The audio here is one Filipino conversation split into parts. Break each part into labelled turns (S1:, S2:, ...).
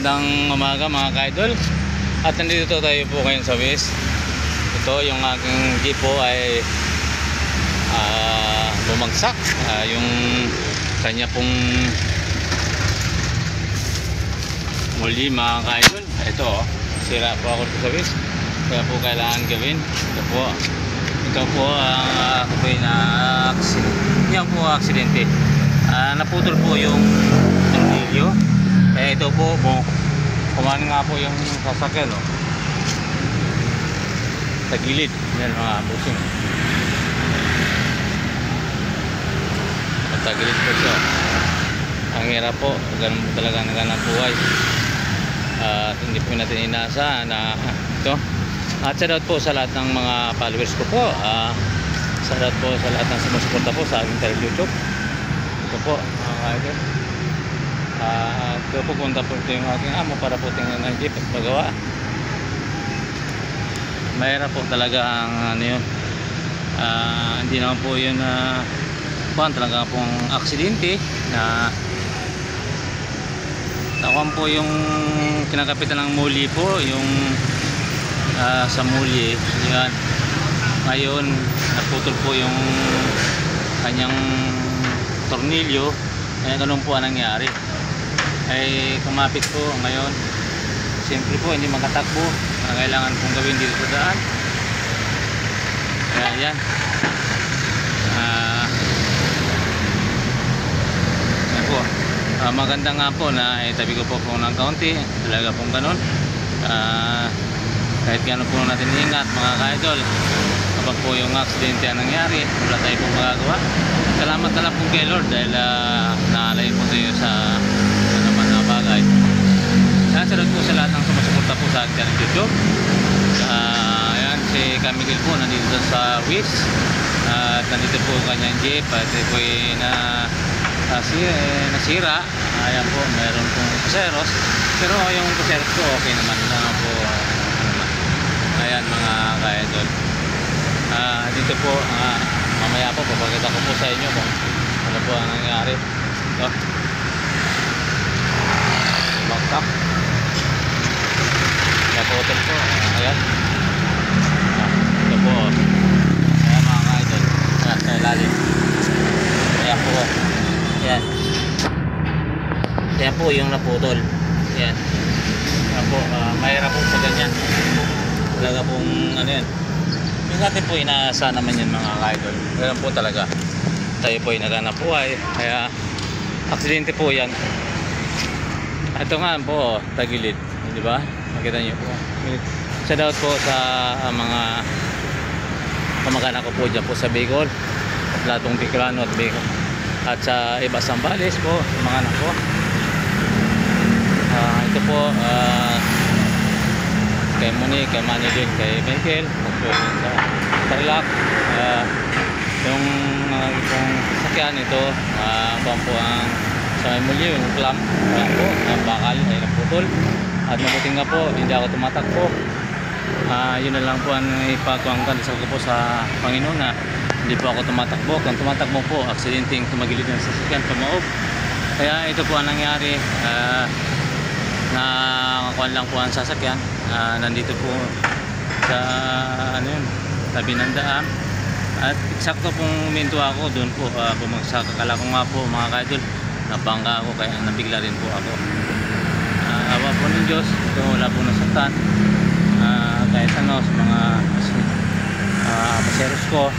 S1: Magandang umaga mga ka-idol. At nandito tayo po ngayon sa West. Ito yung aking jeep po ay bumagsak. Yung kanya pong muli mga ka-idol. Ito sira po ako sa West. Kaya po kailangan gawin. Ito po ang ako po yan po aksidente. Naputol po yung tornilyo. Ito po kumain nga po yung sasakyan tagilid yan mga busing tagilid po siya. Ang hirap po, ganun po talaga naganap buhay at hindi po natin inaasahan na ito. At shoutout po sa lahat ng mga followers ko po, shoutout po sa lahat ng sumusuporta po sa aking YouTube. Ito po mga kaidol. Ito pupunta po ito yung aking amo para po tingnan ng jeep at magawa. Mahirap po talaga ang ano yun. Hindi naman po yun talaga pong aksidente na nakuha po yung kinakapitan ng muli po yung sa muli yan. Ngayon naputol po yung kanyang tornilyo. Kaya ganun po ang nangyari. Ay kumapit po ngayon. Siyempre po hindi makatakbo. Kailangan pong gawin dito sa daan. Kaya yan. Yan po. Maganda nga po na itabi ko po ng kaunti. Talaga pong ganun. Kahit gano'n po natin ingat mga ka-idol. Kapag po yung aksidente ang nangyari, wala tayo pong magagawa. Salamat na lang po kay Lord dahil naalay po tayo sa bagay. Salamat po sa lahat ng sumusuporta po sa akin ng YouTube. Ayan, si Camille po nandito sa West. At nandito po kanyang jeep at ito po nasira. Ayan po, mayroon pong paseros. Pero yung paseros po okay naman lang po. Ayan mga ka-idol. Dito po, mamaya po papakita ko po sa inyo kung ano po ang nangyari. Ito. Baksak. Naputol po. Ayan. Ito po. Ayan mga ka-idol. Ayan sa ilalim. Ayan po. Ayan. Ayan po yung naputol. Ayan. Ayan po. Mahirap po sa ganyan. Talaga pong ano yan. Yung natin po inaasa naman yan mga ka-idol. Ganyan po talaga. Tayo po yung naganap buhay. Kaya aksidente po yan. Ito nga po, tagilid, di ba? Makita niyo po. Shoutout po sa mga kamag-anak ko po dyan po sa Bicol, Latong Bicolano at Bicol. At sa iba Sambales po, yung mga anak ko. Ito po, kay Monique, kay Manilin, kay Michael, at po sa Tarlac. Yung sakyan ito, po ang sa muli yung clamp po, ang bakal ay naputol at mabuti nga po hindi ako tumatakbo. Yun na lang po ang ipagkuangkan sa ko po sa Panginoon na hindi po ako tumatakbo. Kung tumatakbo po, aksidenteng tumagilid ng sasakyan tumaob. Kaya ito po ang nangyari. Nakakuan lang po ang sasakyan. Nandito po sa ano yun, tabi ng daan at eksakto pong minto ako doon po bumagsak. Akala ko nga po mga kaidol nabangga ako kaya nabigla rin po ako. Awa po ng Diyos, ito wala po nasaktan. Kahit ano sa mga paseros ko.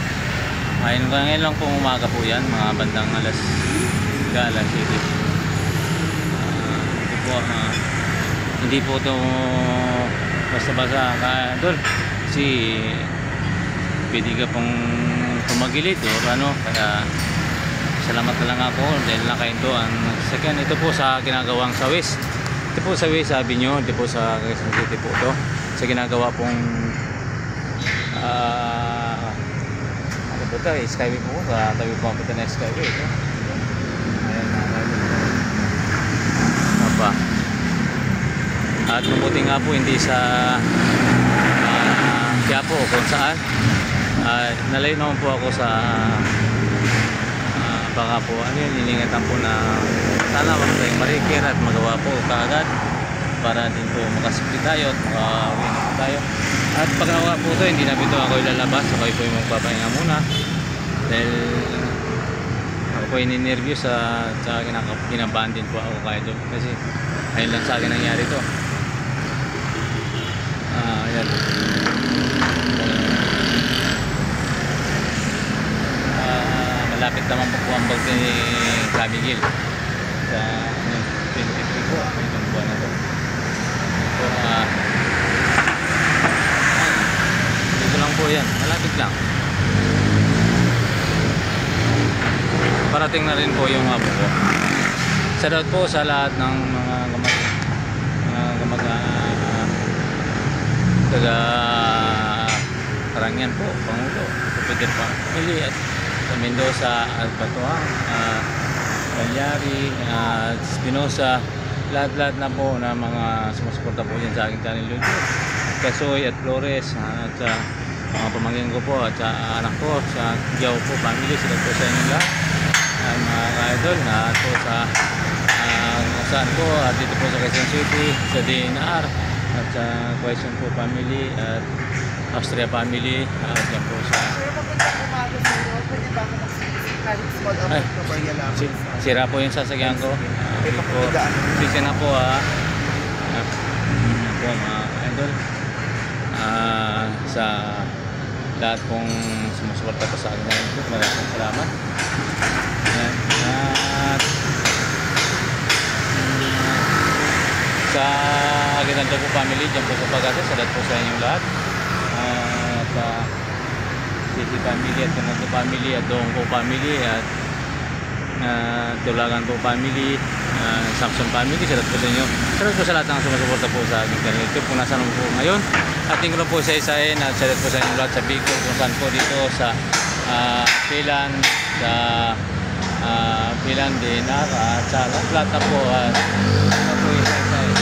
S1: Ngayon lang pong umaga po yan, mga bandang alas 7. Ito po, hindi po ito basta-basta doon kasi pwede ka pong tumagilid o ano, kaya salamat na lang ako dahil nakain to ang second. Ito po sa ginagawang sa West. Ito po sa West sabi nyo. Ito po sa Quezon City po ito. Sa ginagawa pong ano po ito? Skyway po. Sa tabi po ang pita na Skyway ito. Ayan mga kayo. Ano pa? At mabuti nga po hindi sa Quiapo o kung saan. Nalayo naman po ako sa baka po ano yun, iningatan po na sana wag tayong marikir at magawa po kaagad para din po makasipli tayo at makauwi na po tayo. At pag nakuha po ito, hindi na po ito ako ilalabas, ako po yung magpapahinga muna dahil ako po ininerview sa kinabahan din po ako kaya doon kasi ayun lang sa akin nangyari ito. Ayan. Malapit naman po ang bag ni Camigil sa 23 po itong buwan na ito. So, dito lang po yan, malapit lang. Parating na rin po yung hapon po. Shoutout po sa lahat ng mga taga Karangyan po, Pangulo, Kapitid Family at sa Mendoza at Batuang, Balyari, Espinosa, lahat-lahat na po na mga sumusuporta po dyan sa aking channel YouTube. Kasoy at Flores at sa mga pamangkin ko po at sa anak ko, sa Giao po family, sila po sa inyo lahat. Mga ka-idol at po sa saan po at dito po sa Quezon City, sa DNR at sa Quezon po family at Austria family at dyan po sa sira po yung sasakyan ko. Sisi na po po mga idol sa lahat pong sumusuporta po sa akin na ito. Maraming salamat. At sa Aguinaldo po family dyan po sa Pagasa, salat po sa inyong lahat. At Sisi family at Aguinaldo family at Doong po family at Tulagan po family, Samson family, salat po sa inyo. Salat po sa lahat ng sumusuporta po sa aking channel YouTube kung nasaan po ngayon. At tingin ko po sa isahin at salat po sa inyong lahat sa Bicol kung saan po dito sa Pilan, sa Pilan din at sa lahat na po at po isa-isahin.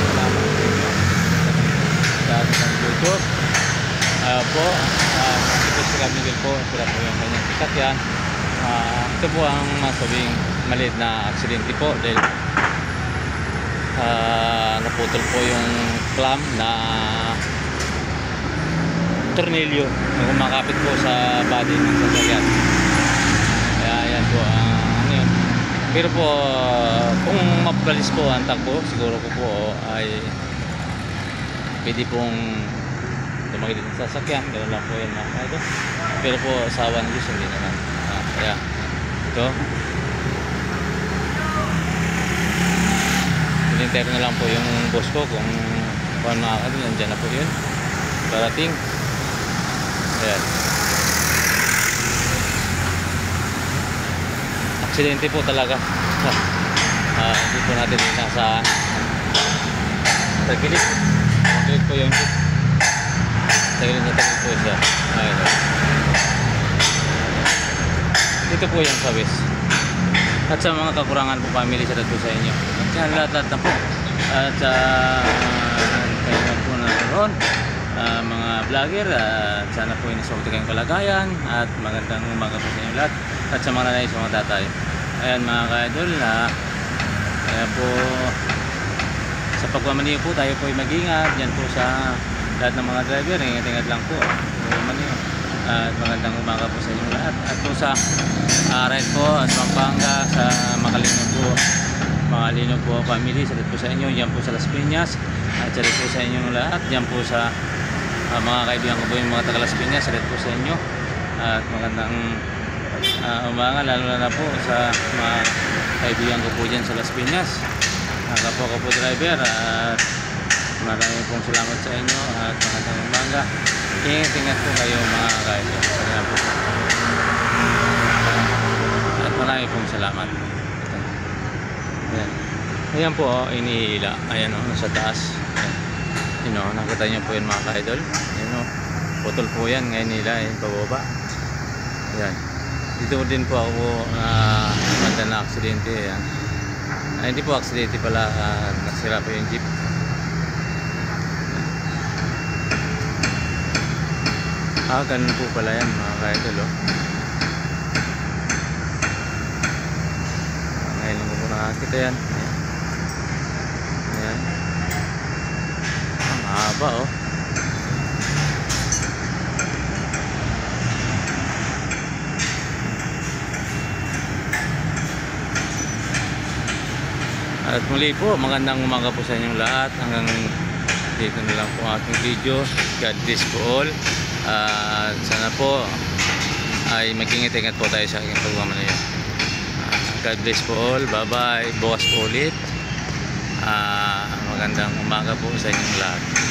S1: Salamat po inyo sa aking YouTube. Po, ito si Camigil po, sila po yung kanyang sasakyan. Ito po ang masabing maliit na aksidente po dahil naputol po yung clamp na tornilyo na kumakapit po sa body ng sasakyan. Kaya yan po ano yun. Pero po kung mapalis po ang takbo, siguro ko po ay pwede pong tumagid ng sasakyan, gano'n lang po yan mga idol. Pero po sa awan Diyos hindi naman. Kaya ito pinintero na lang po yung boss ko kung paano makakadil, nandyan na po yun parating. Ayan, aksidente po talaga. Hindi po natin nasa tagilid po yung jeep, tagilid na tagilid po siya. Ayan, dito po yan sa west. At sa mga kakurangan po family, salat po sa inyo at yan lahat-lahat na po at sa kayo po na roon mga vlogger at sana po inasulte kayong kalagayan at magandang umaga po sa inyo lahat at sa mga nanay, sa mga tatay. Ayan mga ka-idol kaya po sa pagmamaniyo po tayo po ay mag-ingat yan po sa lahat ng mga driver, ingat-ingat lang po pagmamaniyo. At magandang umaga po sa inyo lahat. At po sa ride po at Pampanga, sa Makalino po family, salat po sa inyo. Diyan po sa Las Piñas. At salat po sa inyo lahat. Diyan po sa mga kaibigan ko po yung mga taga Las Piñas, salat po sa inyo. At magandang umaga lalo na po sa mga kaibigan ko po dyan sa Las Piñas. Kapwa ko po driver at maraming pong salamat sa inyo at magandang umaga. Ingat-ingat po kayo mga ka-idol. Salamat po. At maraming pong salamat. Ayan. Ayan po iniila. Ayan nasa taas. Ayan. Nakita nyo po yun mga ka-idol. Ayan putol po yan ngayon nila pababa. Ayan. Dito din po ako manda na aksidente. Ayan. Hindi po aksidente pala, nasira po yung jeep. Ganun po pala yan mga ka-idol ngayon lang po nakakita yan. Ayan. haba oh. At muli po, magandang umaga po sa inyong lahat. Hanggang dito na lang po ang ating video. God bless po all. Sana po ay mag-ingat-ingat po tayo sa aking programa na yun. God bless po all. Bye bye. Bukas po ulit. Magandang umaga po sa inyong lahat.